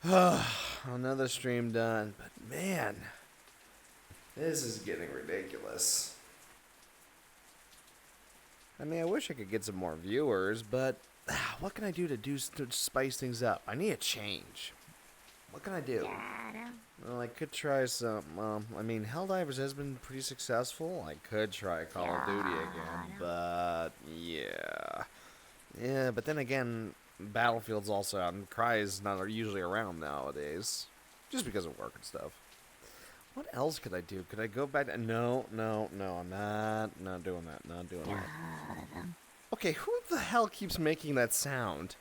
Another stream done, but man, this is getting ridiculous. I mean, I wish I could get some more viewers, but what can I do to spice things up? I need a change. What can I do? Well, I could try some. I mean, Helldivers has been pretty successful. I could try Call of Duty again, but yeah. But then again, Battlefield's also out, and Cry is not usually around nowadays, just because of work and stuff. What else could I do? Could I go back? No, I'm not doing that. Not doing that. Okay, who the hell keeps making that sound?